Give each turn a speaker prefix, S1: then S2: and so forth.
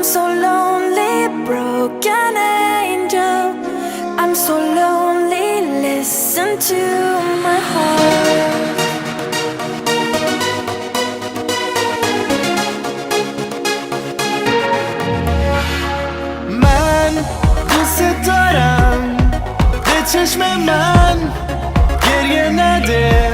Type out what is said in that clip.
S1: I'm so lonely, broken angel. I'm so lonely, listen to my heart.
S2: من دوست دارم به چشم من گریه نده